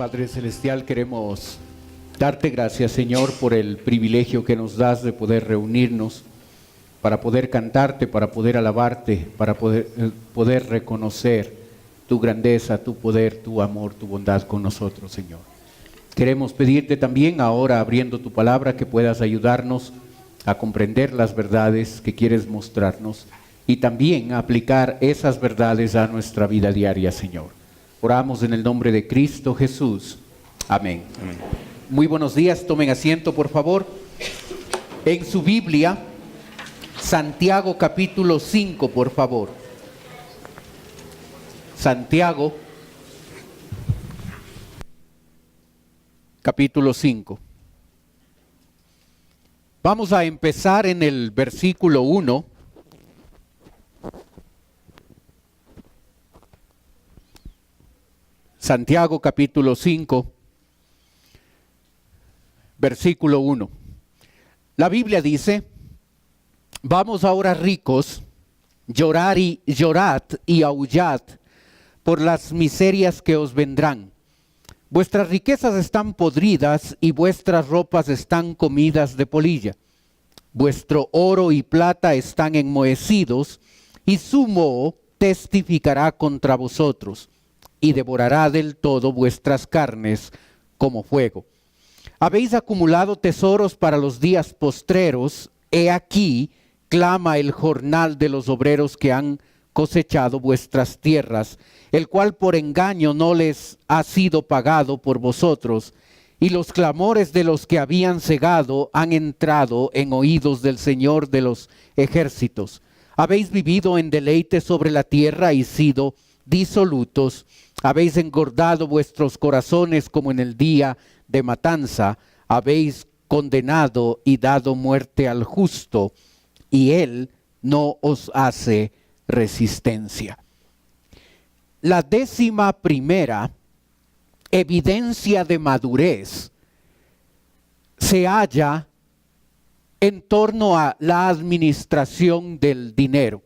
Padre Celestial, queremos darte gracias, Señor, por el privilegio que nos das de poder reunirnos para poder cantarte, para poder alabarte, para poder reconocer tu grandeza, tu poder, tu amor, tu bondad con nosotros, Señor. Queremos pedirte también ahora, abriendo tu palabra, que puedas ayudarnos a comprender las verdades que quieres mostrarnos y también a aplicar esas verdades a nuestra vida diaria, Señor. Oramos en el nombre de Cristo Jesús. Amén. Amén. Muy buenos días, tomen asiento por favor. En su Biblia, Santiago capítulo 5, por favor. Santiago capítulo 5. Vamos a empezar en el versículo 1. Santiago capítulo 5, versículo 1. La Biblia dice: vamos ahora ricos, llorad y aullad por las miserias que os vendrán. Vuestras riquezas están podridas y vuestras ropas están comidas de polilla. Vuestro oro y plata están enmohecidos y su moho testificará contra vosotros y devorará del todo vuestras carnes como fuego. Habéis acumulado tesoros para los días postreros. He aquí, clama el jornal de los obreros que han cosechado vuestras tierras, el cual por engaño no les ha sido pagado por vosotros, y los clamores de los que habían cegado han entrado en oídos del Señor de los ejércitos. Habéis vivido en deleite sobre la tierra y sido disolutos. Habéis engordado vuestros corazones como en el día de matanza. Habéis condenado y dado muerte al justo, y él no os hace resistencia. La 11ª evidencia de madurez se halla en torno a la administración del dinero.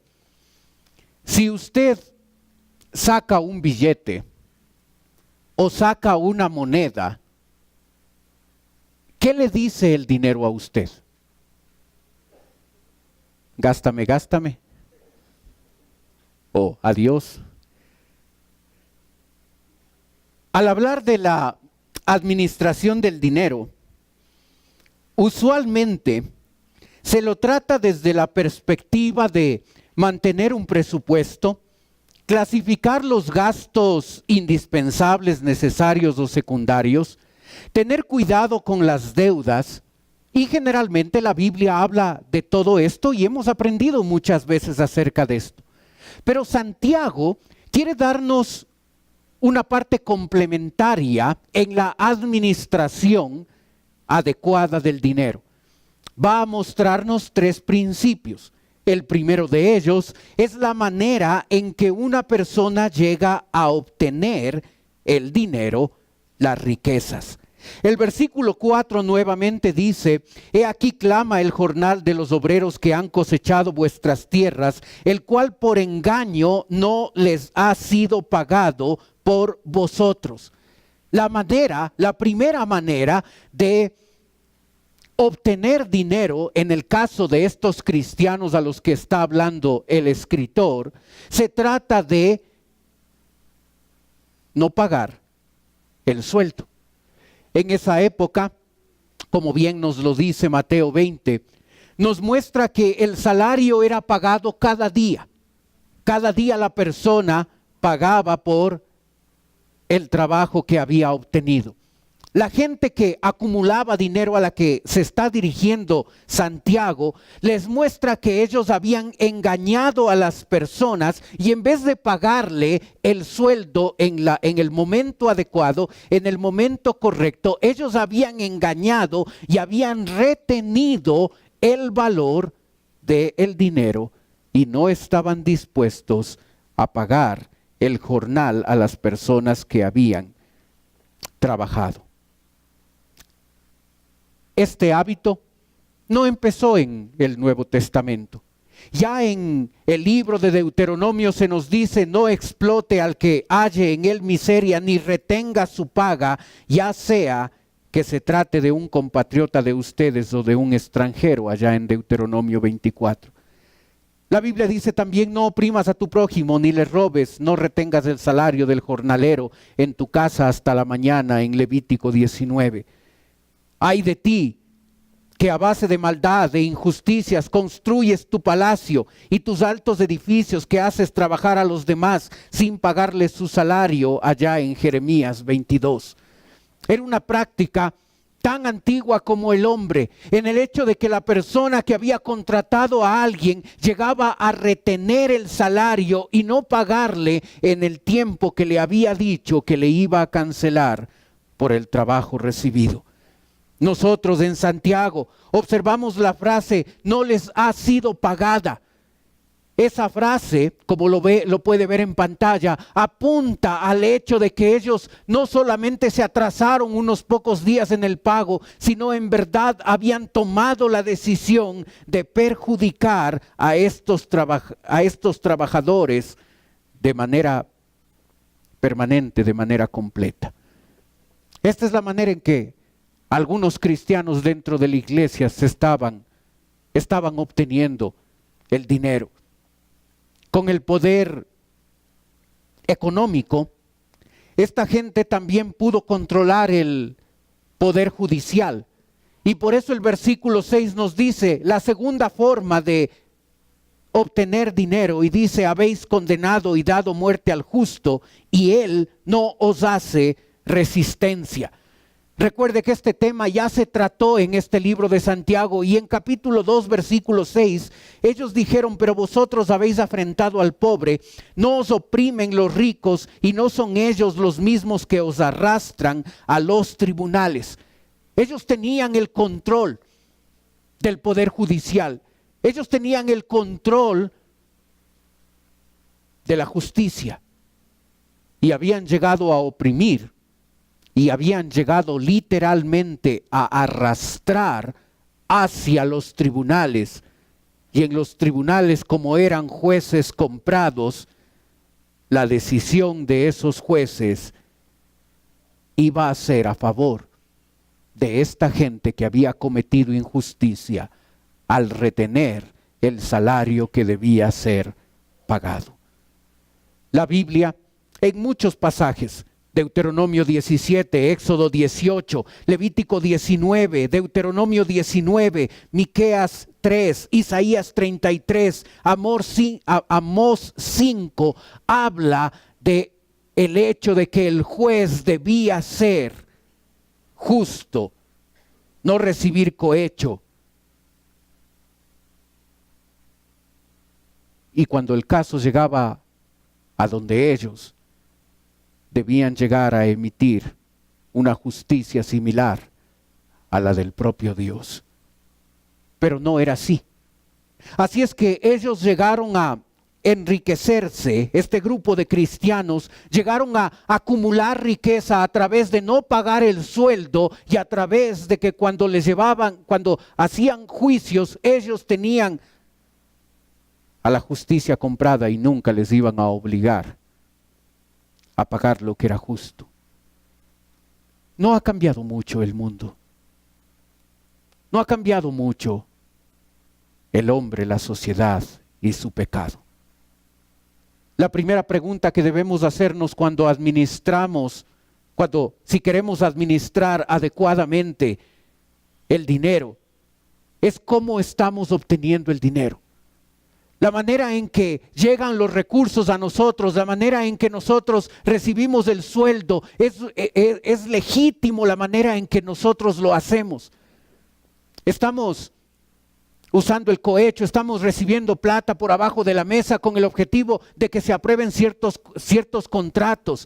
Si usted saca un billete o saca una moneda, ¿qué le dice el dinero a usted? Gástame, gástame. O adiós. Al hablar de la administración del dinero, usualmente se lo trata desde la perspectiva de mantener un presupuesto, clasificar los gastos indispensables, necesarios o secundarios, tener cuidado con las deudas, y generalmente la Biblia habla de todo esto y hemos aprendido muchas veces acerca de esto. Pero Santiago quiere darnos una parte complementaria en la administración adecuada del dinero. Va a mostrarnos 3 principios. El primero de ellos es la manera en que una persona llega a obtener el dinero, las riquezas. El versículo 4 nuevamente dice: he aquí clama el jornal de los obreros que han cosechado vuestras tierras, el cual por engaño no les ha sido pagado por vosotros. La primera manera de obtener dinero, en el caso de estos cristianos a los que está hablando el escritor, se trata de no pagar el sueldo. En esa época, como bien nos lo dice Mateo 20, nos muestra que el salario era pagado cada día. Cada día la persona pagaba por el trabajo que había obtenido. La gente que acumulaba dinero a la que se está dirigiendo Santiago les muestra que ellos habían engañado a las personas y en vez de pagarle el sueldo en el momento adecuado, en el momento correcto, ellos habían engañado y habían retenido el valor del dinero y no estaban dispuestos a pagar el jornal a las personas que habían trabajado. Este hábito no empezó en el Nuevo Testamento. Ya en el libro de Deuteronomio se nos dice: no explote al que halle en él miseria, ni retenga su paga, ya sea que se trate de un compatriota de ustedes o de un extranjero, allá en Deuteronomio 24. La Biblia dice también: no oprimas a tu prójimo, ni le robes, no retengas el salario del jornalero en tu casa hasta la mañana, en Levítico 19. Ay de ti, que a base de maldad, de injusticias, construyes tu palacio y tus altos edificios, que haces trabajar a los demás sin pagarles su salario, allá en Jeremías 22. Era una práctica tan antigua como el hombre, en el hecho de que la persona que había contratado a alguien llegaba a retener el salario y no pagarle en el tiempo que le había dicho que le iba a cancelar por el trabajo recibido. Nosotros en Santiago observamos la frase: no les ha sido pagada. Esa frase, como lo puede ver en pantalla, apunta al hecho de que ellos no solamente se atrasaron unos pocos días en el pago, sino en verdad habían tomado la decisión de perjudicar a estos trabajadores de manera permanente, de manera completa. Esta es la manera en que algunos cristianos dentro de la iglesia estaban obteniendo el dinero. Con el poder económico, esta gente también pudo controlar el poder judicial. Y por eso el versículo 6 nos dice la segunda forma de obtener dinero, y dice: habéis condenado y dado muerte al justo, y él no os hace resistencia. Recuerde que este tema ya se trató en este libro de Santiago, y en capítulo 2, versículo 6, ellos dijeron: pero vosotros habéis afrentado al pobre, no os oprimen los ricos, y no son ellos los mismos que os arrastran a los tribunales. Ellos tenían el control del poder judicial, ellos tenían el control de la justicia, y habían llegado a oprimir. Y habían llegado literalmente a arrastrar hacia los tribunales. Y en los tribunales, como eran jueces comprados, la decisión de esos jueces iba a ser a favor de esta gente que había cometido injusticia al retener el salario que debía ser pagado. La Biblia, en muchos pasajes, Deuteronomio 17, Éxodo 18, Levítico 19, Deuteronomio 19, Miqueas 3, Isaías 33, Amós 5, habla de el hecho de que el juez debía ser justo, no recibir cohecho. Y cuando el caso llegaba a donde ellos, debían llegar a emitir una justicia similar a la del propio Dios. Pero no era así. Así es que ellos llegaron a enriquecerse, este grupo de cristianos llegaron a acumular riqueza a través de no pagar el sueldo, y a través de que cuando hacían juicios, ellos tenían a la justicia comprada y nunca les iban a obligar a pagar lo que era justo. No ha cambiado mucho el mundo. No ha cambiado mucho el hombre, la sociedad y su pecado. La primera pregunta que debemos hacernos si queremos administrar adecuadamente el dinero, es cómo estamos obteniendo el dinero. La manera en que llegan los recursos a nosotros, la manera en que nosotros recibimos el sueldo, es legítimo la manera en que nosotros lo hacemos. Estamos usando el cohecho, estamos recibiendo plata por abajo de la mesa con el objetivo de que se aprueben ciertos contratos.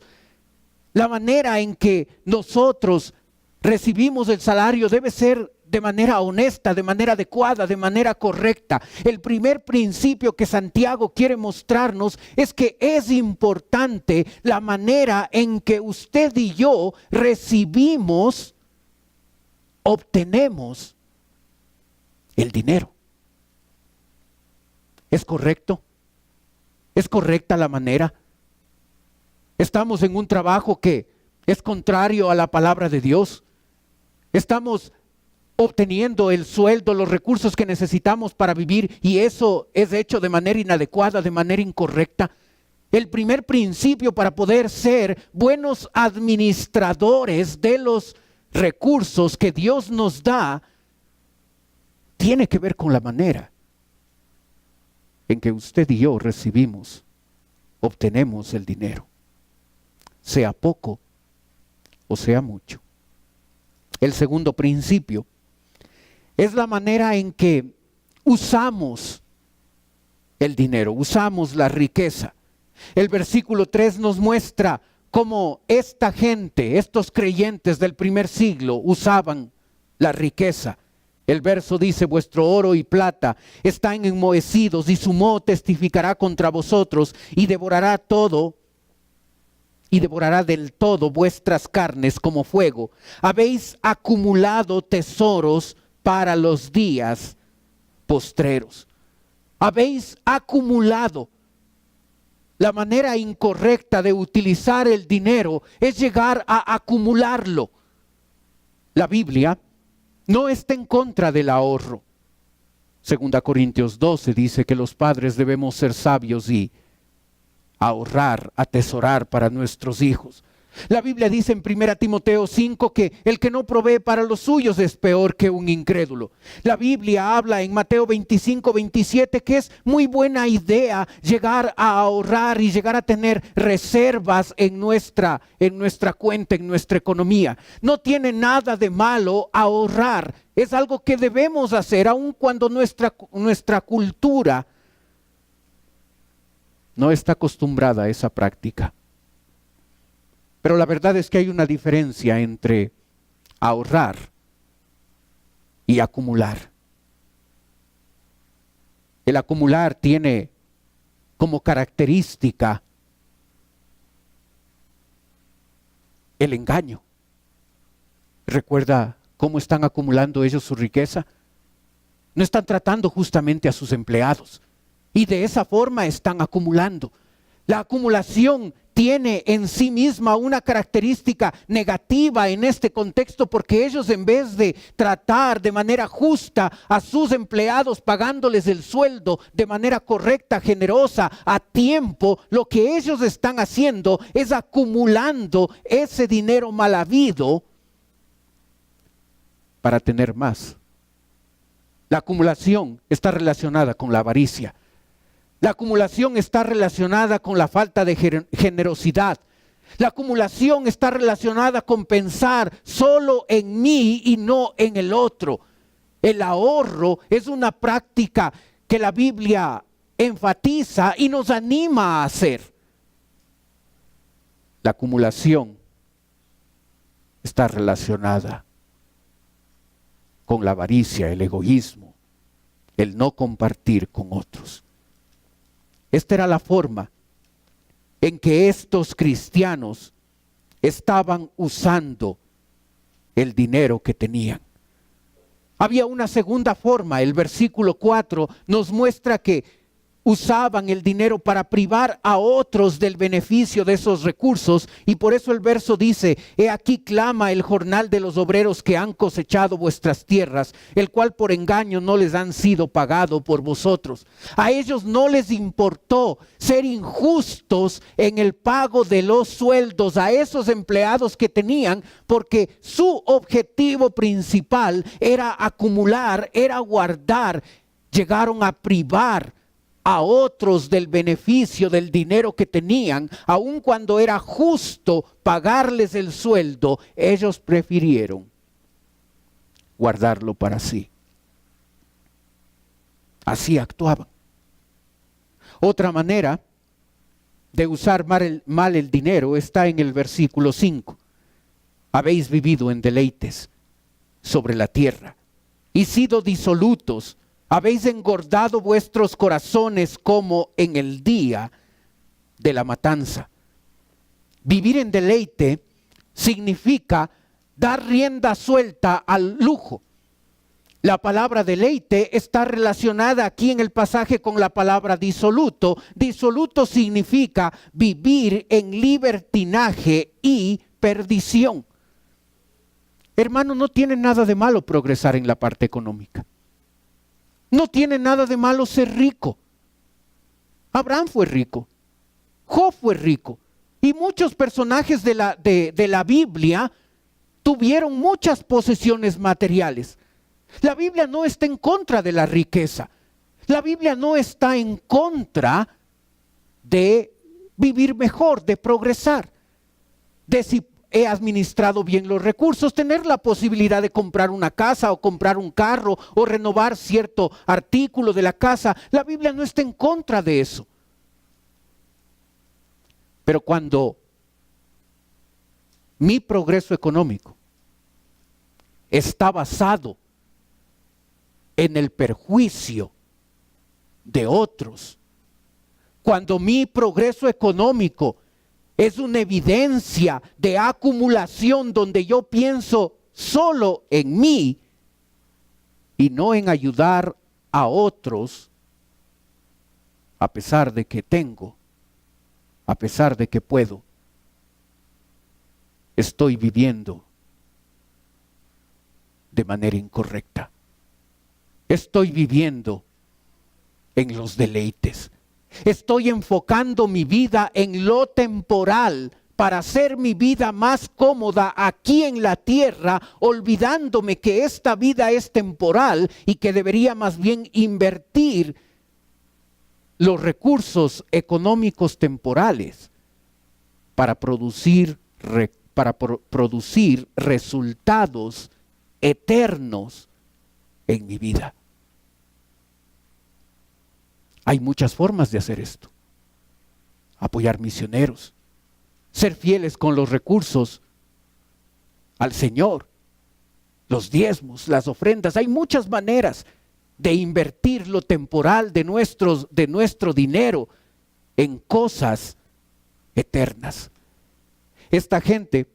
La manera en que nosotros recibimos el salario debe ser de manera honesta, de manera adecuada, de manera correcta. El primer principio que Santiago quiere mostrarnos es que es importante la manera en que usted y yo obtenemos el dinero. ¿Es correcto? ¿Es correcta la manera? ¿Estamos en un trabajo que es contrario a la palabra de Dios? ¿Estamos obteniendo el sueldo, los recursos que necesitamos para vivir y eso es hecho de manera inadecuada, de manera incorrecta? El primer principio para poder ser buenos administradores de los recursos que Dios nos da tiene que ver con la manera en que usted y yo recibimos, obtenemos el dinero, sea poco o sea mucho. El segundo principio es la manera en que usamos el dinero, usamos la riqueza. El versículo 3 nos muestra cómo esta gente, estos creyentes del primer siglo usaban la riqueza. El verso dice: vuestro oro y plata están enmohecidos y su moho testificará contra vosotros y devorará todo y devorará del todo vuestras carnes como fuego. Habéis acumulado tesoros para los días postreros. Habéis acumulado. La manera incorrecta de utilizar el dinero es llegar a acumularlo. La Biblia no está en contra del ahorro. 2 Corintios 12 dice que los padres debemos ser sabios y ahorrar, atesorar para nuestros hijos. La Biblia dice en 1 Timoteo 5 que el que no provee para los suyos es peor que un incrédulo. La Biblia habla en Mateo 25, 27 que es muy buena idea llegar a ahorrar y llegar a tener reservas en nuestra cuenta, en nuestra economía. No tiene nada de malo ahorrar. Es algo que debemos hacer aun cuando nuestra cultura no está acostumbrada a esa práctica. Pero la verdad es que hay una diferencia entre ahorrar y acumular. El acumular tiene como característica el engaño. ¿Recuerda cómo están acumulando ellos su riqueza? No están tratando justamente a sus empleados y de esa forma están acumulando. La acumulación tiene en sí misma una característica negativa en este contexto porque ellos, en vez de tratar de manera justa a sus empleados pagándoles el sueldo de manera correcta, generosa, a tiempo, lo que ellos están haciendo es acumulando ese dinero mal habido para tener más. La acumulación está relacionada con la avaricia. La acumulación está relacionada con la falta de generosidad. La acumulación está relacionada con pensar solo en mí y no en el otro. El ahorro es una práctica que la Biblia enfatiza y nos anima a hacer. La acumulación está relacionada con la avaricia, el egoísmo, el no compartir con otros. Esta era la forma en que estos cristianos estaban usando el dinero que tenían. Había una segunda forma. El versículo 4 nos muestra que usaban el dinero para privar a otros del beneficio de esos recursos, y por eso el verso dice: he aquí clama el jornal de los obreros que han cosechado vuestras tierras, el cual por engaño no les han sido pagado por vosotros. A ellos no les importó ser injustos en el pago de los sueldos a esos empleados que tenían, porque su objetivo principal era acumular, era guardar. Llegaron a privar a otros del beneficio del dinero que tenían, aun cuando era justo pagarles el sueldo. Ellos prefirieron guardarlo para sí. Así actuaban. Otra manera de usar mal el dinero está en el versículo 5. Habéis vivido en deleites sobre la tierra y sido disolutos. Habéis engordado vuestros corazones como en el día de la matanza. Vivir en deleite significa dar rienda suelta al lujo. La palabra deleite está relacionada aquí en el pasaje con la palabra disoluto. Disoluto significa vivir en libertinaje y perdición. Hermano, no tiene nada de malo progresar en la parte económica. No tiene nada de malo ser rico. Abraham fue rico. Job fue rico. Y muchos personajes de la Biblia tuvieron muchas posesiones materiales. La Biblia no está en contra de la riqueza. La Biblia no está en contra de vivir mejor, de progresar, de si he administrado bien los recursos, tener la posibilidad de comprar una casa o comprar un carro o renovar cierto artículo de la casa. La Biblia no está en contra de eso. Pero cuando mi progreso económico está basado en el perjuicio de otros, cuando mi progreso económico es una evidencia de acumulación donde yo pienso solo en mí y no en ayudar a otros, a pesar de que tengo, a pesar de que puedo, estoy viviendo de manera incorrecta. Estoy viviendo en los deleites. Estoy enfocando mi vida en lo temporal para hacer mi vida más cómoda aquí en la tierra, olvidándome que esta vida es temporal y que debería más bien invertir los recursos económicos temporales para producir resultados eternos en mi vida. Hay muchas formas de hacer esto. Apoyar misioneros, ser fieles con los recursos al Señor, los diezmos, las ofrendas. Hay muchas maneras de invertir lo temporal de nuestro dinero en cosas eternas. Esta gente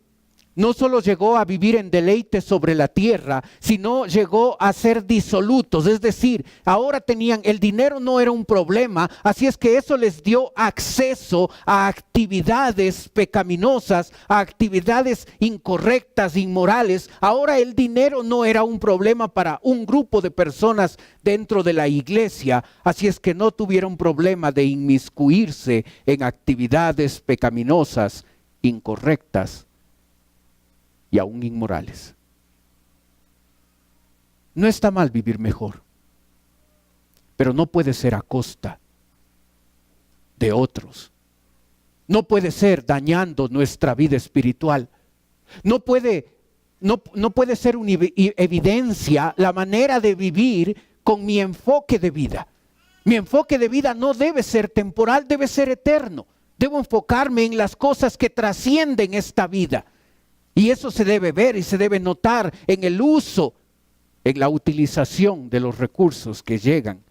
no solo llegó a vivir en deleite sobre la tierra, sino llegó a ser disolutos. Es decir, ahora el dinero no era un problema, así es que eso les dio acceso a actividades pecaminosas, a actividades incorrectas, inmorales. Ahora el dinero no era un problema para un grupo de personas dentro de la iglesia, así es que no tuvieron problema de inmiscuirse en actividades pecaminosas, incorrectas y aún inmorales. No está mal vivir mejor, pero no puede ser a costa de otros. No puede ser dañando nuestra vida espiritual. No puede ser una evidencia la manera de vivir con mi enfoque de vida. Mi enfoque de vida no debe ser temporal, debe ser eterno. Debo enfocarme en las cosas que trascienden esta vida. Y eso se debe ver y se debe notar en el uso, en la utilización de los recursos que llegan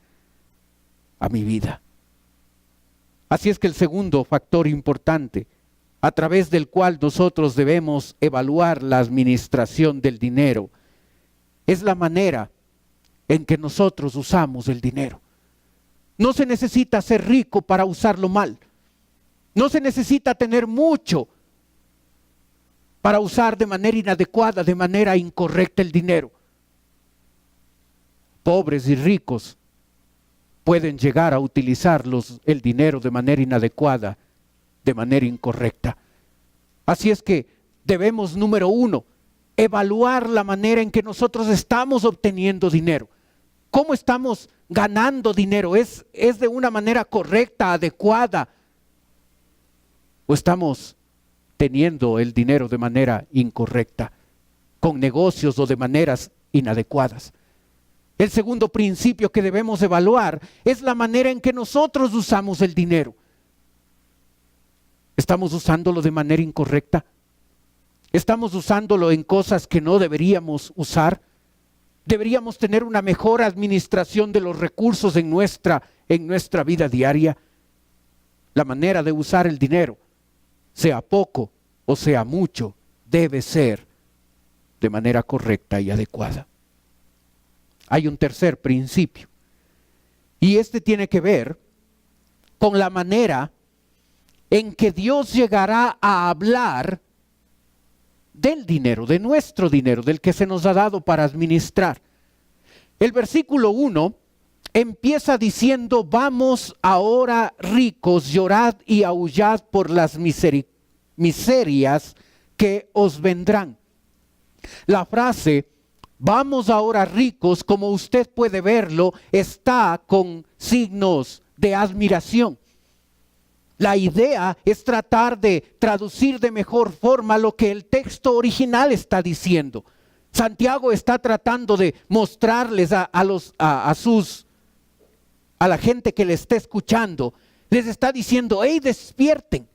a mi vida. Así es que el segundo factor importante, a través del cual nosotros debemos evaluar la administración del dinero, es la manera en que nosotros usamos el dinero. No se necesita ser rico para usarlo mal. No se necesita tener mucho para usar de manera inadecuada, de manera incorrecta el dinero. Pobres y ricos pueden llegar a utilizar el dinero de manera inadecuada, de manera incorrecta. Así es que debemos, número uno, evaluar la manera en que nosotros estamos obteniendo dinero. ¿Cómo estamos ganando dinero? ¿Es de una manera correcta, adecuada? ¿O estamos teniendo el dinero de manera incorrecta, con negocios o de maneras inadecuadas? El segundo principio que debemos evaluar es la manera en que nosotros usamos el dinero. ¿Estamos usándolo de manera incorrecta? ¿Estamos usándolo en cosas que no deberíamos usar? ¿Deberíamos tener una mejor administración de los recursos en nuestra vida diaria? La manera de usar el dinero, sea poco o sea mucho, debe ser de manera correcta y adecuada. hay un tercer principio. Y este tiene que ver con la manera en que Dios llegará a hablar del dinero, de nuestro dinero, del que se nos ha dado para administrar. El versículo 1 empieza diciendo: vamos ahora ricos, llorad y aullad por las miserias que os vendrán. La frase vamos ahora ricos, como usted puede verlo, está con signos de admiración. La idea es tratar de traducir de mejor forma lo que el texto original está diciendo. Santiago está tratando de mostrarles a la gente que le está escuchando, les está diciendo: hey, despierten,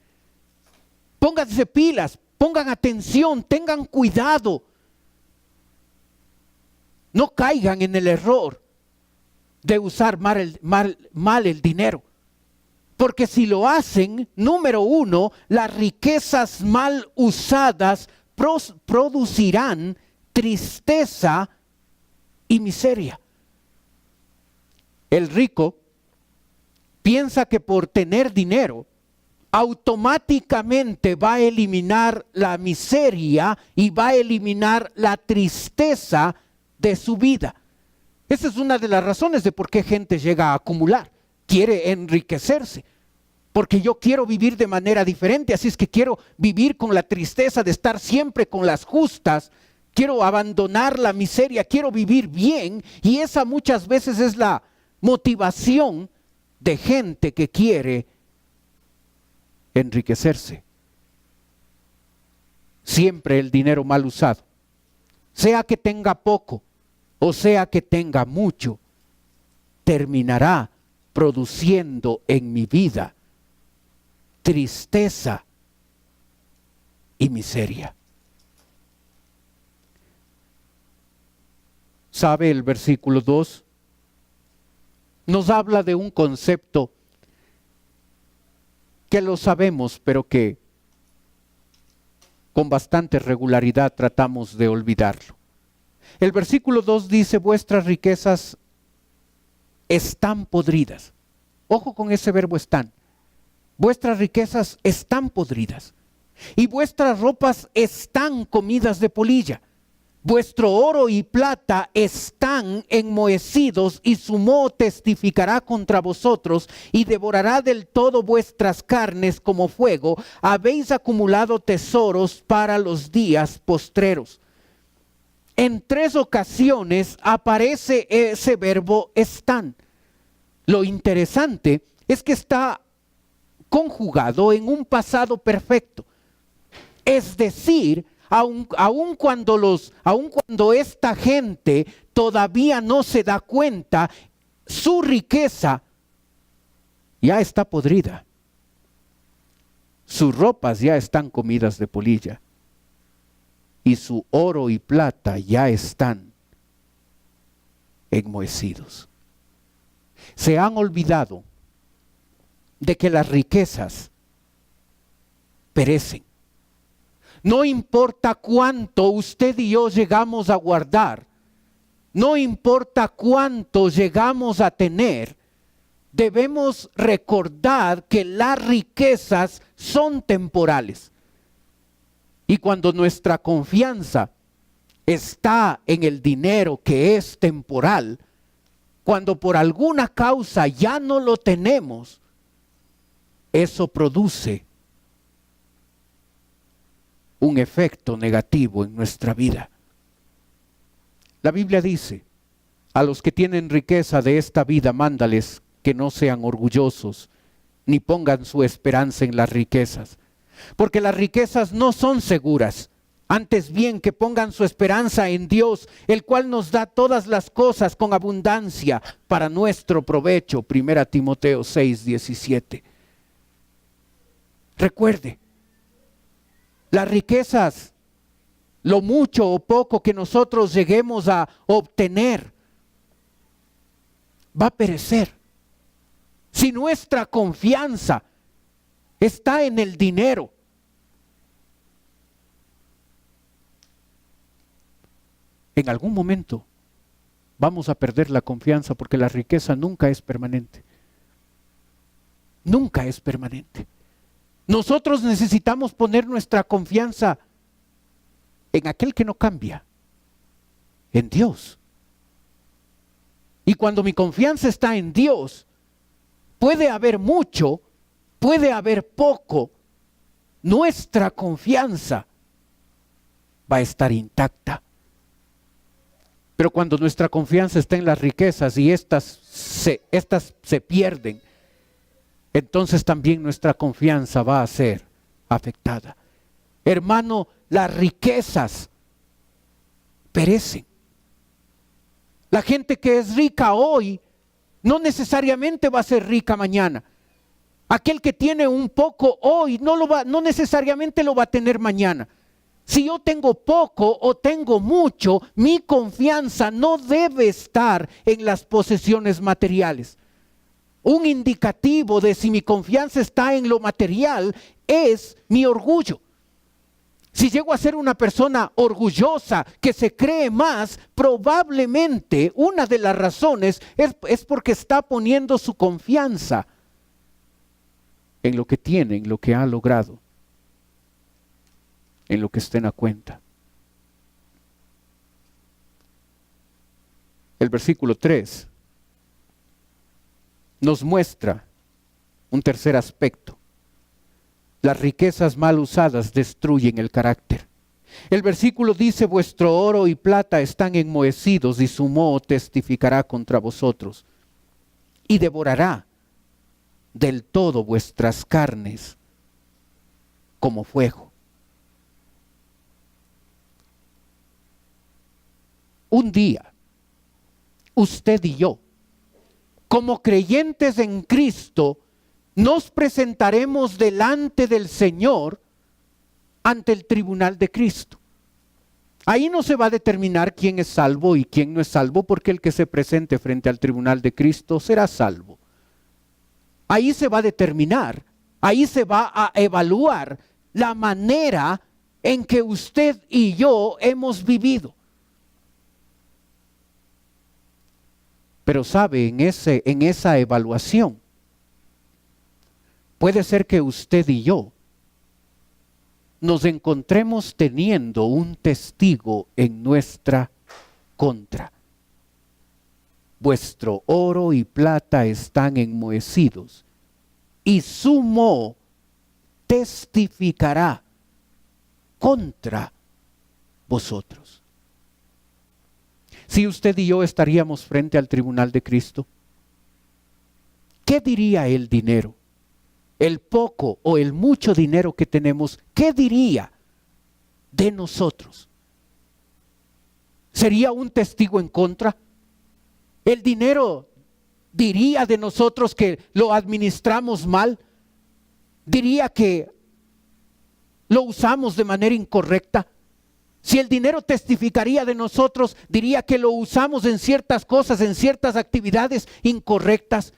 pónganse pilas, pongan atención, tengan cuidado. No caigan en el error de usar mal el dinero. Porque si lo hacen, número uno, las riquezas mal usadas producirán tristeza y miseria. El rico piensa que por tener dinero automáticamente va a eliminar la miseria y va a eliminar la tristeza de su vida. Esa es una de las razones de por qué gente llega a acumular. Quiere enriquecerse, porque yo quiero vivir de manera diferente, así es que quiero vivir con la tristeza de estar siempre con las justas, quiero abandonar la miseria, quiero vivir bien, y esa muchas veces es la motivación de gente que quiere enriquecerse. Siempre el dinero mal usado, sea que tenga poco o sea que tenga mucho, terminará produciendo en mi vida tristeza y miseria. ¿Sabe? El versículo 2 nos habla de un concepto que lo sabemos, pero que con bastante regularidad tratamos de olvidarlo. El versículo 2 dice: vuestras riquezas están podridas. Ojo con ese verbo están. Vuestras riquezas están podridas y vuestras ropas están comidas de polilla. Vuestro oro y plata están enmohecidos y su moho testificará contra vosotros y devorará del todo vuestras carnes como fuego. Habéis acumulado tesoros para los días postreros. En 3 ocasiones aparece ese verbo están. Lo interesante es que está conjugado en un pasado perfecto. Es decir, aun cuando esta gente todavía no se da cuenta, su riqueza ya está podrida. Sus ropas ya están comidas de polilla. Y su oro y plata ya están enmohecidos. Se han olvidado de que las riquezas perecen. No importa cuánto usted y yo llegamos a guardar, no importa cuánto llegamos a tener, debemos recordar que las riquezas son temporales. Y cuando nuestra confianza está en el dinero que es temporal, cuando por alguna causa ya no lo tenemos, eso produce un efecto negativo en nuestra vida. La Biblia dice: a los que tienen riqueza de esta vida, mándales que no sean orgullosos, ni pongan su esperanza en las riquezas. Porque las riquezas no son seguras, antes bien que pongan su esperanza en Dios, el cual nos da todas las cosas con abundancia para nuestro provecho. 1 Timoteo 6:17. Recuerde, las riquezas, lo mucho o poco que nosotros lleguemos a obtener, va a perecer. Si nuestra confianza está en el dinero, en algún momento vamos a perder la confianza porque la riqueza nunca es permanente. Nunca es permanente. Nosotros necesitamos poner nuestra confianza en aquel que no cambia, en Dios. Y cuando mi confianza está en Dios, puede haber mucho, puede haber poco, nuestra confianza va a estar intacta. Pero cuando nuestra confianza está en las riquezas y estas se pierden, entonces también nuestra confianza va a ser afectada. Hermano, las riquezas perecen. La gente que es rica hoy no necesariamente va a ser rica mañana. Aquel que tiene un poco hoy no necesariamente lo va a tener mañana. Si yo tengo poco o tengo mucho, mi confianza no debe estar en las posesiones materiales. Un indicativo de si mi confianza está en lo material es mi orgullo. Si llego a ser una persona orgullosa que se cree más, probablemente una de las razones es porque está poniendo su confianza en lo que tiene, en lo que ha logrado, en lo que está en la cuenta. El versículo 3 nos muestra un tercer aspecto. Las riquezas mal usadas destruyen el carácter. El versículo dice: vuestro oro y plata están enmohecidos y su moho testificará contra vosotros y devorará del todo vuestras carnes como fuego. Un día, usted y yo, como creyentes en Cristo, nos presentaremos delante del Señor ante el tribunal de Cristo. Ahí no se va a determinar quién es salvo y quién no es salvo, porque el que se presente frente al tribunal de Cristo será salvo. Ahí se va a determinar, ahí se va a evaluar la manera en que usted y yo hemos vivido. Pero sabe, en esa evaluación, puede ser que usted y yo nos encontremos teniendo un testigo en nuestra contra. Vuestro oro y plata están enmohecidos, y su moho testificará contra vosotros. Si usted y yo estaríamos frente al tribunal de Cristo, ¿qué diría el dinero? El poco o el mucho dinero que tenemos, ¿qué diría de nosotros? ¿Sería un testigo en contra? ¿El dinero diría de nosotros que lo administramos mal? ¿Diría que lo usamos de manera incorrecta? Si el dinero testificaría de nosotros, diría que lo usamos en ciertas cosas, en ciertas actividades incorrectas.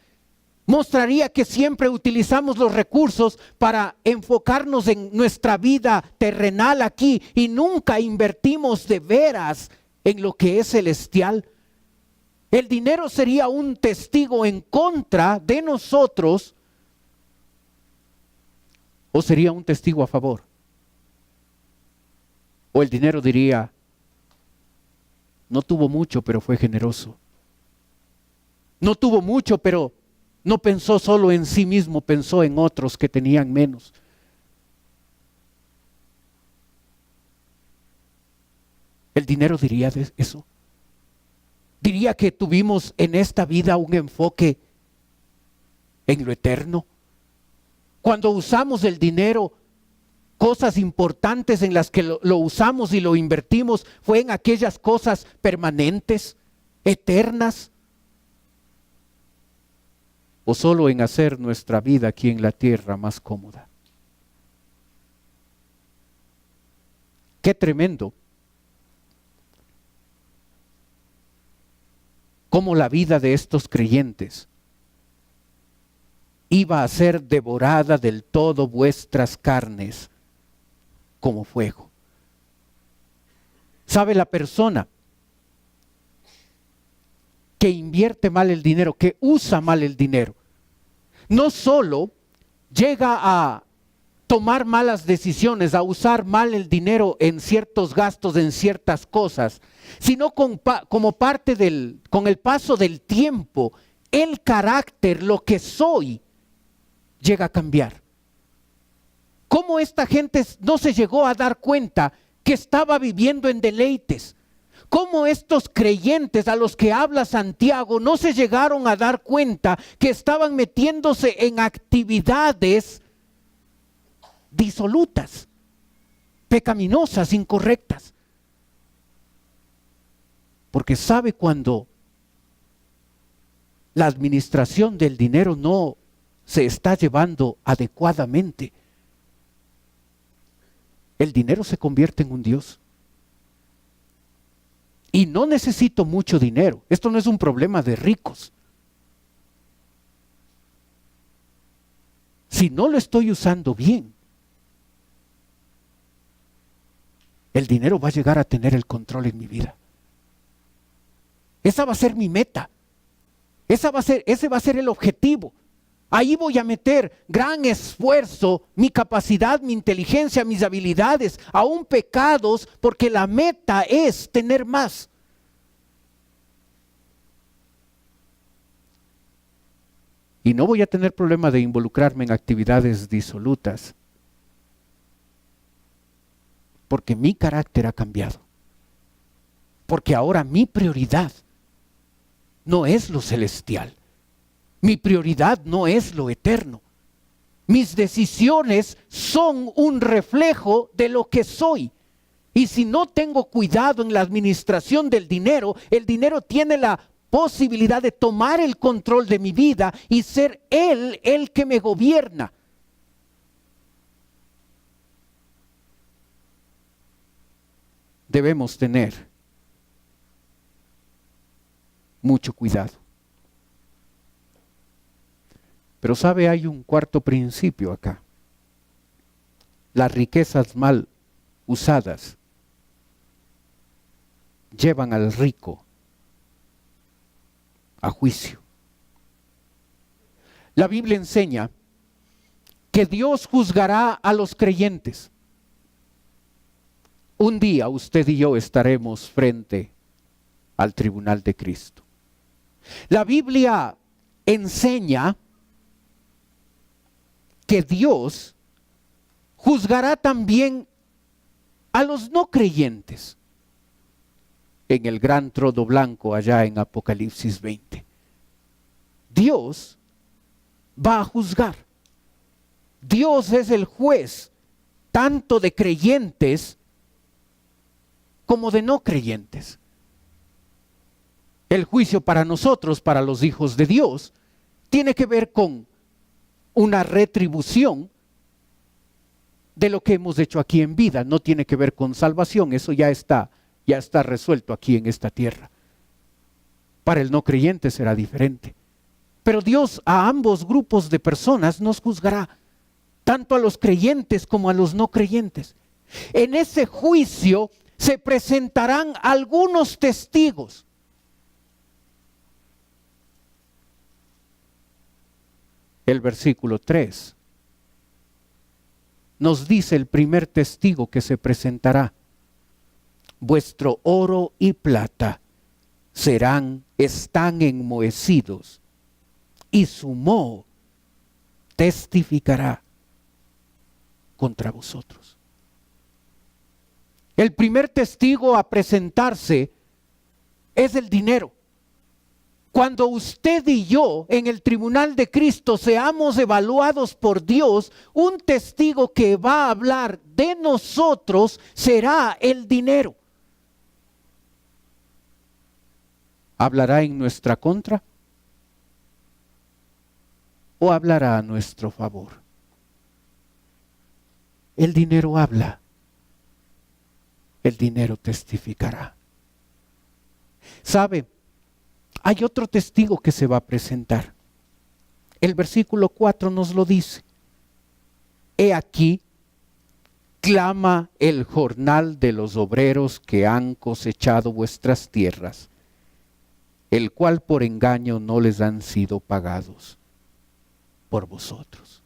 Mostraría que siempre utilizamos los recursos para enfocarnos en nuestra vida terrenal aquí y nunca invertimos de veras en lo que es celestial. El dinero sería un testigo en contra de nosotros, o sería un testigo a favor. O el dinero diría: no tuvo mucho, pero fue generoso. No tuvo mucho, pero no pensó solo en sí mismo, pensó en otros que tenían menos. ¿El dinero diría de eso? ¿Diría que tuvimos en esta vida un enfoque en lo eterno? Cuando usamos el dinero, cosas importantes en las que lo usamos y lo invertimos, ¿fue en aquellas cosas permanentes, eternas? ¿O solo en hacer nuestra vida aquí en la tierra más cómoda? ¡Qué tremendo! Cómo la vida de estos creyentes iba a ser devorada del todo vuestras carnes como fuego. ¿Sabe? La persona que invierte mal el dinero, que usa mal el dinero, no solo llega a tomar malas decisiones, a usar mal el dinero en ciertos gastos, en ciertas cosas, sino como parte con el paso del tiempo, el carácter, lo que soy, llega a cambiar. ¿Cómo esta gente no se llegó a dar cuenta que estaba viviendo en deleites? ¿Cómo estos creyentes a los que habla Santiago no se llegaron a dar cuenta que estaban metiéndose en actividades disolutas, pecaminosas, incorrectas? Porque sabe cuando la administración del dinero no se está llevando adecuadamente, el dinero se convierte en un Dios. Y no necesito mucho dinero. Esto no es un problema de ricos. Si no lo estoy usando bien, el dinero va a llegar a tener el control en mi vida. Esa va a ser mi meta. Ese va a ser el objetivo. Ahí voy a meter gran esfuerzo, mi capacidad, mi inteligencia, mis habilidades, aún pecados, porque la meta es tener más. Y no voy a tener problema de involucrarme en actividades disolutas, porque mi carácter ha cambiado. Porque ahora mi prioridad no es lo celestial. Mi prioridad no es lo eterno. Mis decisiones son un reflejo de lo que soy. Y si no tengo cuidado en la administración del dinero, el dinero tiene la posibilidad de tomar el control de mi vida y ser él el que me gobierna. Debemos tener mucho cuidado. Pero sabe, hay un cuarto principio acá. Las riquezas mal usadas llevan al rico a juicio. La Biblia enseña que Dios juzgará a los creyentes. Un día usted y yo estaremos frente al tribunal de Cristo. La Biblia enseña que Dios juzgará también a los no creyentes en el gran trono blanco allá en Apocalipsis 20. Dios va a juzgar. Dios es el juez tanto de creyentes como de no creyentes. El juicio para nosotros, para los hijos de Dios, tiene que ver con una retribución de lo que hemos hecho aquí en vida. No tiene que ver con salvación, eso ya está resuelto aquí en esta tierra. Para el no creyente será diferente. Pero Dios a ambos grupos de personas nos juzgará, tanto a los creyentes como a los no creyentes. En ese juicio se presentarán algunos testigos. El versículo 3 nos dice el primer testigo que se presentará: vuestro oro y plata están enmohecidos, y su moho testificará contra vosotros. El primer testigo a presentarse es el dinero. Cuando usted y yo en el tribunal de Cristo seamos evaluados por Dios, un testigo que va a hablar de nosotros será el dinero. ¿Hablará en nuestra contra o hablará a nuestro favor? El dinero habla, el dinero testificará. ¿Sabe? Hay otro testigo que se va a presentar. El versículo 4 nos lo dice. He aquí, clama el jornal de los obreros que han cosechado vuestras tierras, el cual por engaño no les han sido pagados por vosotros.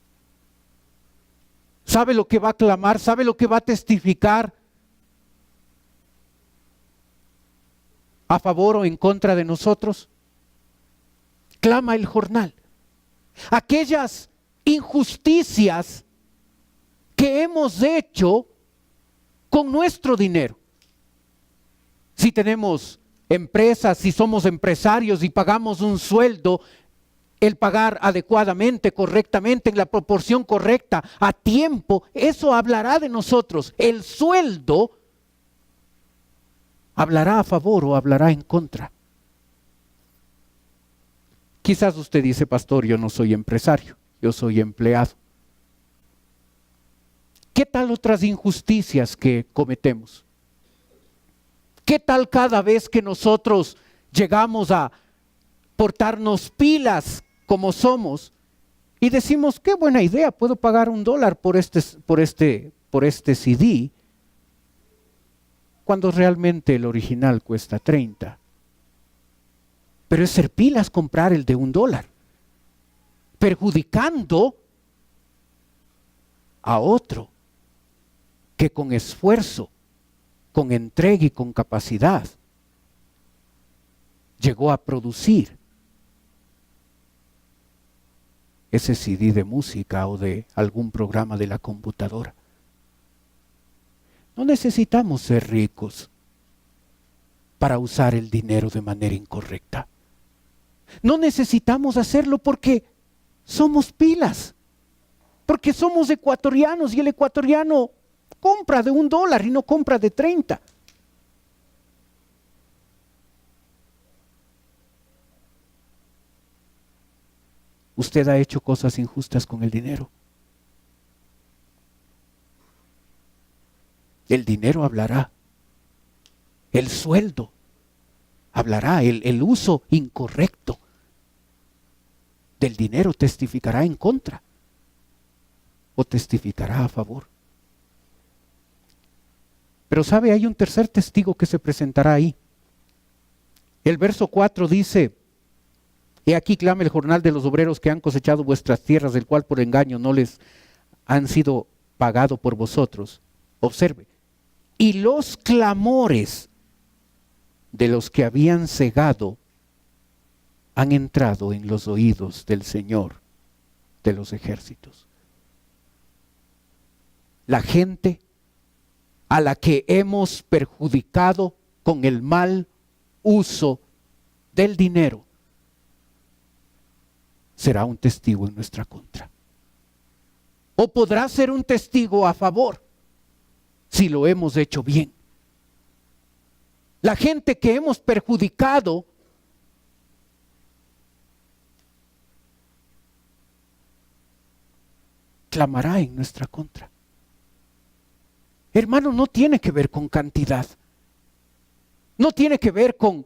¿Sabe lo que va a clamar? ¿Sabe lo que va a testificar a favor o en contra de nosotros? Clama el jornal. Aquellas injusticias que hemos hecho con nuestro dinero. Si tenemos empresas, si somos empresarios y pagamos un sueldo, el pagar adecuadamente, correctamente, en la proporción correcta, a tiempo, eso hablará de nosotros. El sueldo hablará a favor o hablará en contra. Quizás usted dice, pastor, yo no soy empresario, yo soy empleado. ¿Qué tal otras injusticias que cometemos? ¿Qué tal cada vez que nosotros llegamos a portarnos pilas como somos y decimos, qué buena idea, puedo pagar $1 por este CD, cuando realmente el original cuesta 30? Pero es ser pilas comprar el de $1, perjudicando a otro que con esfuerzo, con entrega y con capacidad llegó a producir ese CD de música o de algún programa de la computadora. No necesitamos ser ricos para usar el dinero de manera incorrecta. No necesitamos hacerlo porque somos pilas, porque somos ecuatorianos y el ecuatoriano compra de $1 y no compra de 30. Usted ha hecho cosas injustas con el dinero. El dinero hablará. El sueldo hablará. El uso incorrecto del dinero testificará en contra o testificará a favor. Pero sabe, hay un tercer testigo que se presentará ahí. El verso 4 dice: he aquí clama el jornal de los obreros que han cosechado vuestras tierras, del cual por engaño no les han sido pagado por vosotros. Observe. Y los clamores de los que habían cegado han entrado en los oídos del Señor de los ejércitos. La gente a la que hemos perjudicado con el mal uso del dinero será un testigo en nuestra contra. O podrá ser un testigo a favor si lo hemos hecho bien. La gente que hemos perjudicado clamará en nuestra contra. Hermano, no tiene que ver con cantidad. No tiene que ver con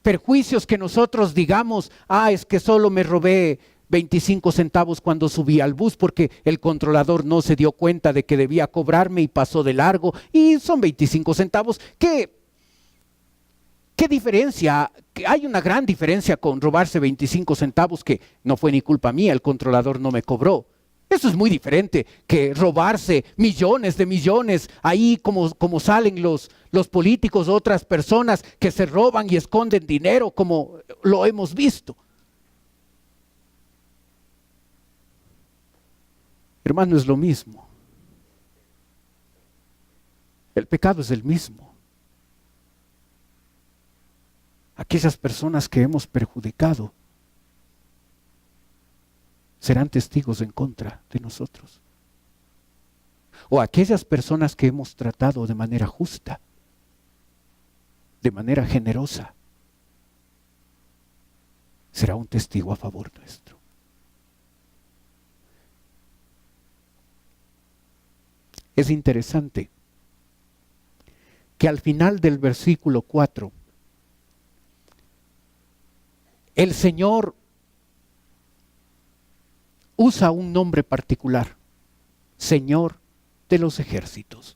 perjuicios que nosotros digamos, es que solo me robé 25 centavos cuando subí al bus porque el controlador no se dio cuenta de que debía cobrarme y pasó de largo y son 25 centavos. ¿Qué diferencia? Hay una gran diferencia con robarse 25 centavos que no fue ni culpa mía, el controlador no me cobró. Eso es muy diferente que robarse millones de millones, ahí como salen los políticos, otras personas que se roban y esconden dinero, como lo hemos visto. Hermano, es lo mismo. El pecado es el mismo. Aquellas personas que hemos perjudicado serán testigos en contra de nosotros. O aquellas personas que hemos tratado de manera justa, de manera generosa, será un testigo a favor nuestro. Es interesante que al final del versículo 4, el Señor usa un nombre particular: Señor de los ejércitos.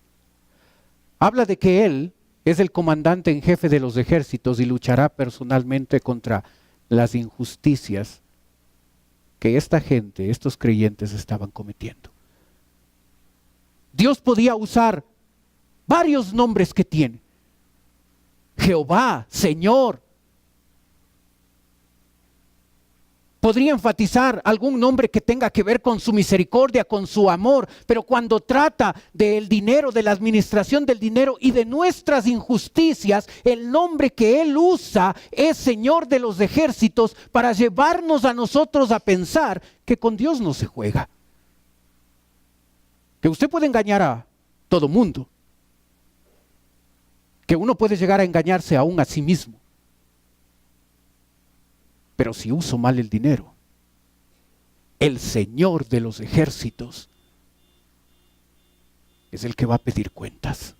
Habla de que Él es el comandante en jefe de los ejércitos y luchará personalmente contra las injusticias que esta gente, estos creyentes estaban cometiendo. Dios podía usar varios nombres que tiene. Jehová, Señor. Podría enfatizar algún nombre que tenga que ver con su misericordia, con su amor, pero cuando trata del dinero, de la administración del dinero y de nuestras injusticias, el nombre que Él usa es Señor de los ejércitos para llevarnos a nosotros a pensar que con Dios no se juega. Que usted puede engañar a todo mundo, que uno puede llegar a engañarse aún a sí mismo. Pero si uso mal el dinero, el Señor de los ejércitos es el que va a pedir cuentas.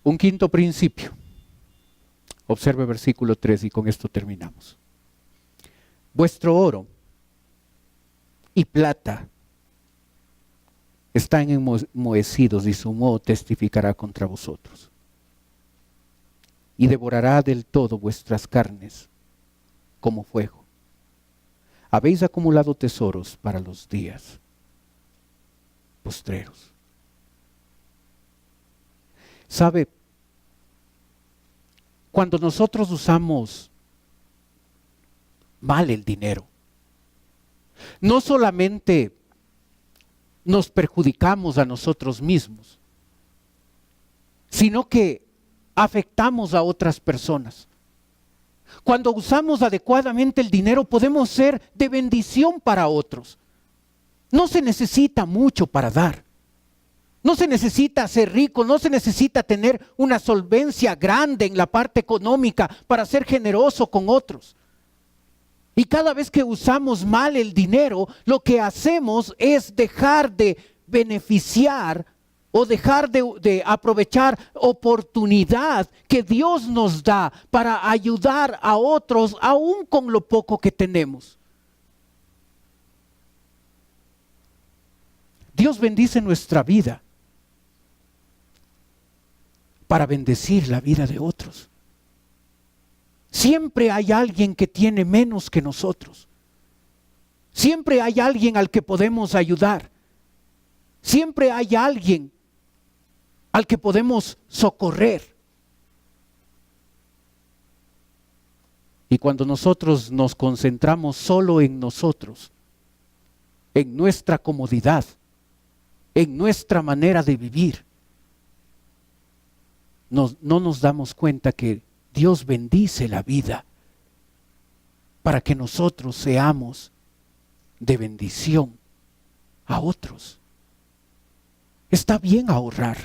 Un quinto principio. Observe versículo 3 y con esto terminamos. Vuestro oro y plata están enmohecidos y su moho testificará contra vosotros. Y devorará del todo vuestras carnes como fuego. Habéis acumulado tesoros para los días postreros. ¿Sabe? Cuando nosotros usamos mal el dinero, no solamente nos perjudicamos a nosotros mismos, sino que afectamos a otras personas. Cuando usamos adecuadamente el dinero, podemos ser de bendición para otros. No se necesita mucho para dar. No se necesita ser rico, no se necesita tener una solvencia grande en la parte económica para ser generoso con otros. Y cada vez que usamos mal el dinero, lo que hacemos es dejar de beneficiar o dejar de aprovechar oportunidad que Dios nos da para ayudar a otros, aún con lo poco que tenemos. Dios bendice nuestra vida para bendecir la vida de otros. Siempre hay alguien que tiene menos que nosotros. Siempre hay alguien al que podemos ayudar. Siempre hay alguien al que podemos socorrer. Y cuando nosotros nos concentramos solo en nosotros, en nuestra comodidad, en nuestra manera de vivir, no nos damos cuenta que Dios bendice la vida para que nosotros seamos de bendición a otros. Está bien ahorrar,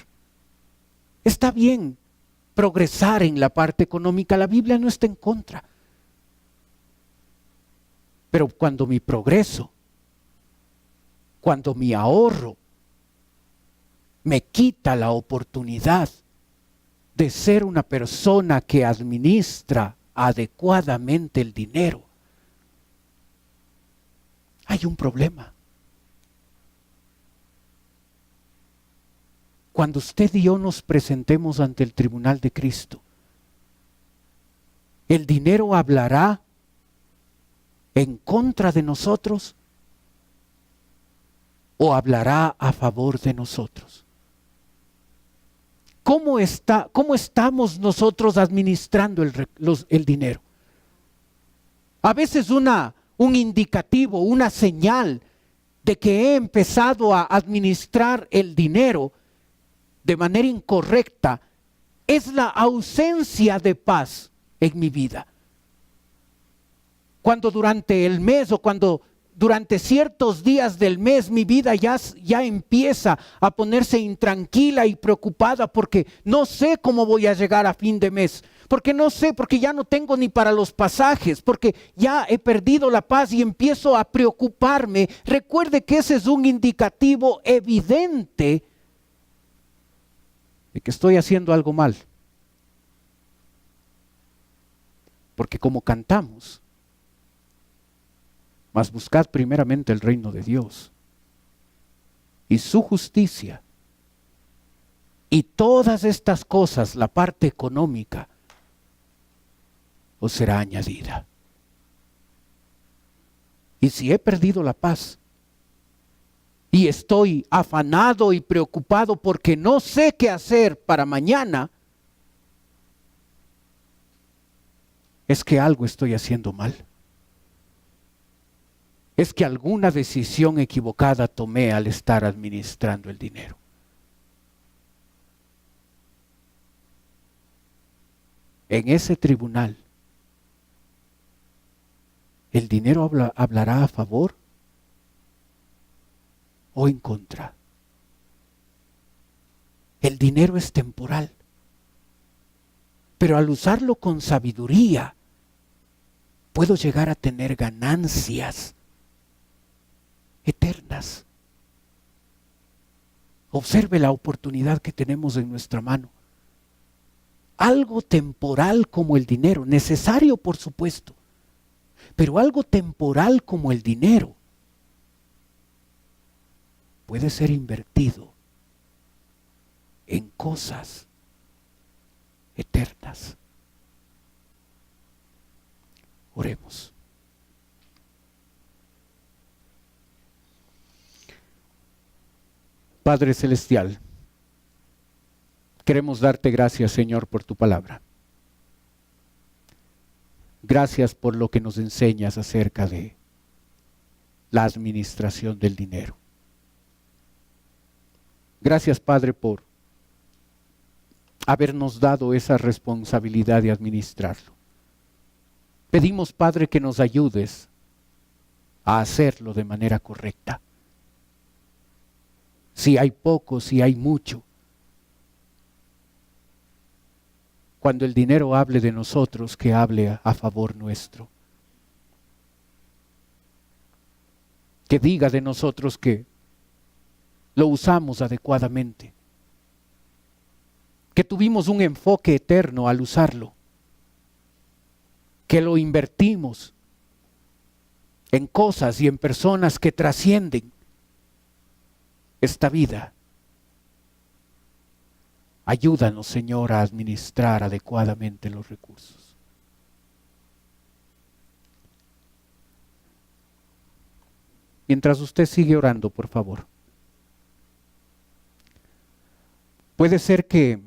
está bien progresar en la parte económica, la Biblia no está en contra. Pero cuando mi progreso, cuando mi ahorro me quita la oportunidad de ser una persona que administra adecuadamente el dinero, hay un problema. Cuando usted y yo nos presentemos ante el tribunal de Cristo, ¿el dinero hablará en contra de nosotros o hablará a favor de nosotros? ¿Cómo estamos nosotros administrando el dinero? A veces un indicativo, una señal de que he empezado a administrar el dinero de manera incorrecta es la ausencia de paz en mi vida. Cuando durante el mes o cuando durante ciertos días del mes mi vida ya empieza a ponerse intranquila y preocupada porque no sé cómo voy a llegar a fin de mes, porque no sé, porque ya no tengo ni para los pasajes, porque ya he perdido la paz y empiezo a preocuparme. Recuerde que ese es un indicativo evidente de que estoy haciendo algo mal. Porque como cantamos, mas buscad primeramente el reino de Dios y su justicia, y todas estas cosas, la parte económica, os será añadida. Y si he perdido la paz y estoy afanado y preocupado porque no sé qué hacer para mañana, es que algo estoy haciendo mal. Es que alguna decisión equivocada tomé al estar administrando el dinero. En ese tribunal, ¿el dinero hablará a favor o en contra? El dinero es temporal, pero al usarlo con sabiduría, puedo llegar a tener ganancias eternas. Observe la oportunidad que tenemos en nuestra mano. Algo temporal como el dinero, necesario por supuesto, pero algo temporal como el dinero puede ser invertido en cosas eternas. Oremos. Padre Celestial, queremos darte gracias, Señor, por tu palabra. Gracias por lo que nos enseñas acerca de la administración del dinero. Gracias, Padre, por habernos dado esa responsabilidad de administrarlo. Pedimos, Padre, que nos ayudes a hacerlo de manera correcta. Si hay poco, si hay mucho. Cuando el dinero hable de nosotros, que hable a favor nuestro. Que diga de nosotros que lo usamos adecuadamente. Que tuvimos un enfoque eterno al usarlo. Que lo invertimos en cosas y en personas que trascienden esta vida. Ayúdanos, Señor, a administrar adecuadamente los recursos. Mientras usted sigue orando, por favor. Puede ser que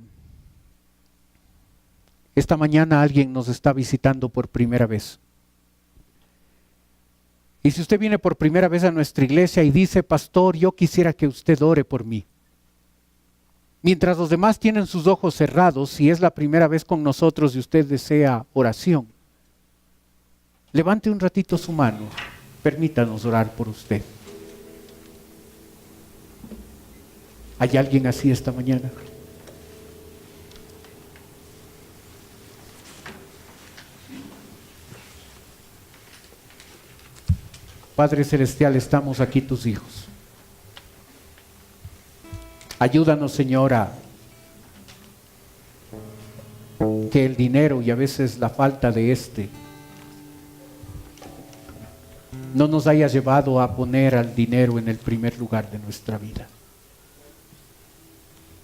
esta mañana alguien nos está visitando por primera vez. Y si usted viene por primera vez a nuestra iglesia y dice, pastor, yo quisiera que usted ore por mí. Mientras los demás tienen sus ojos cerrados, si es la primera vez con nosotros y usted desea oración, levante un ratito su mano, permítanos orar por usted. ¿Hay alguien así esta mañana? Padre Celestial, estamos aquí tus hijos. Ayúdanos, Señor, a que el dinero y a veces la falta de no nos haya llevado a poner al dinero en el primer lugar de nuestra vida.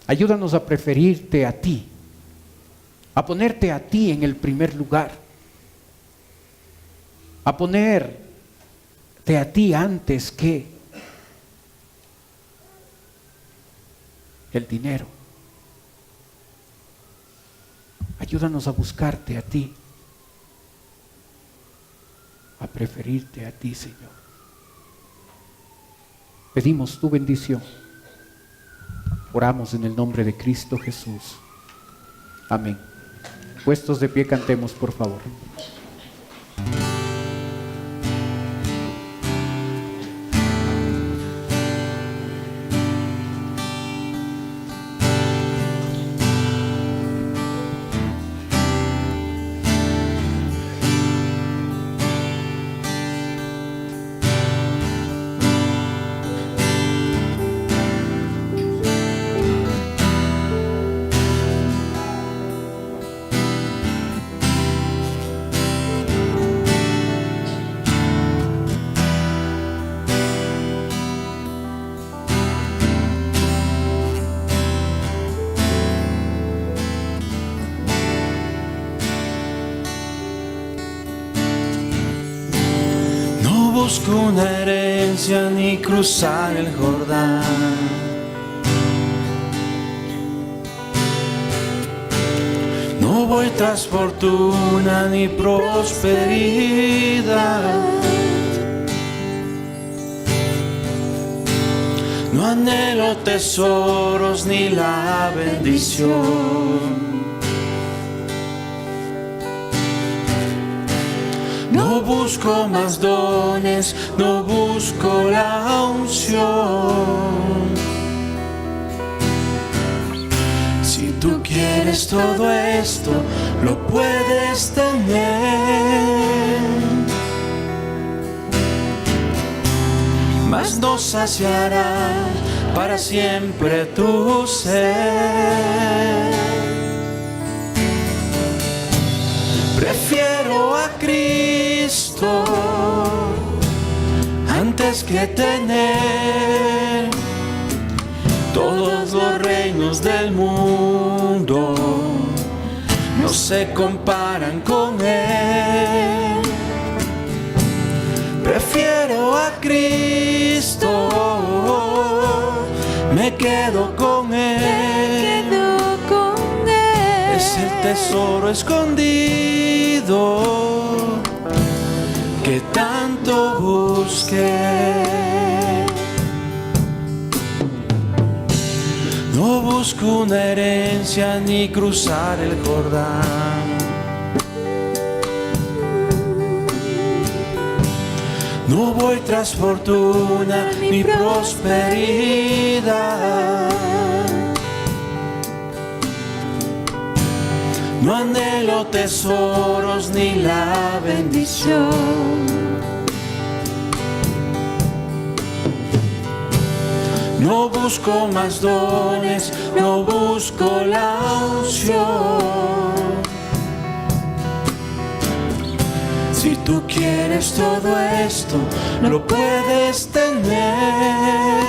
Ayúdanos a preferirte a ti, a ponerte a ti en el primer lugar, a ponerte a ti antes que el dinero. Ayúdanos a buscarte a ti, a preferirte a ti, Señor. Pedimos tu bendición. Oramos en el nombre de Cristo Jesús. Amén. Puestos de pie, cantemos, por favor. busco una herencia ni cruzar el Jordán. No voy tras fortuna ni prosperidad. No anhelo tesoros ni la bendición. No busco más dones, no busco la unción. Si tú quieres todo esto, lo puedes tener. Mas no saciará para siempre tu ser. Prefiero a Cristo antes que tener todos los reinos del mundo. No se comparan con Él. Prefiero a Cristo, me quedo con Él. Es el tesoro escondido que tanto busqué. No busco una herencia ni cruzar el Jordán. No voy tras fortuna ni prosperidad. No anhelo tesoros ni la bendición. No busco más dones, no busco la unción. Si tú quieres todo esto, lo puedes tener.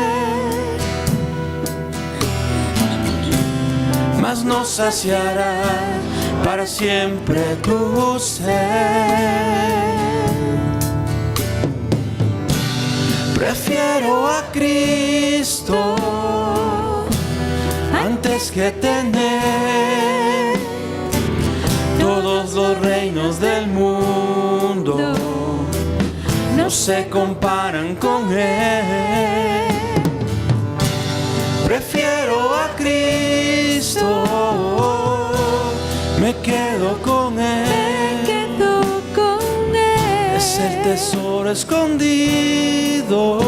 Mas no saciará para siempre tu ser. Prefiero a Cristo antes que tener todos los reinos del mundo. No se comparan con Él. Prefiero a Cristo, me quedo con Él. Es el tesoro escondido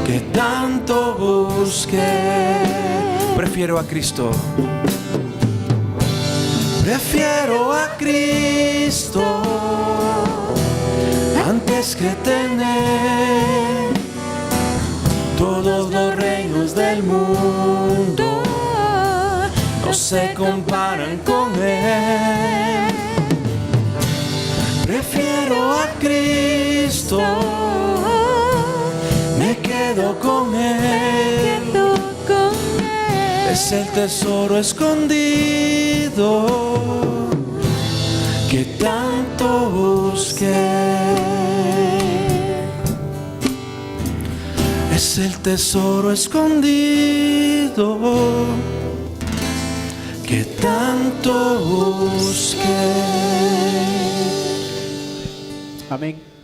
que tanto busqué. Prefiero a Cristo. Prefiero a Cristo antes que tener todos los reinos del mundo. No se comparan con Él. Prefiero a Cristo, me quedo con Él. Es el tesoro escondido que tanto busqué. Es el tesoro escondido que tanto busqué. Amén.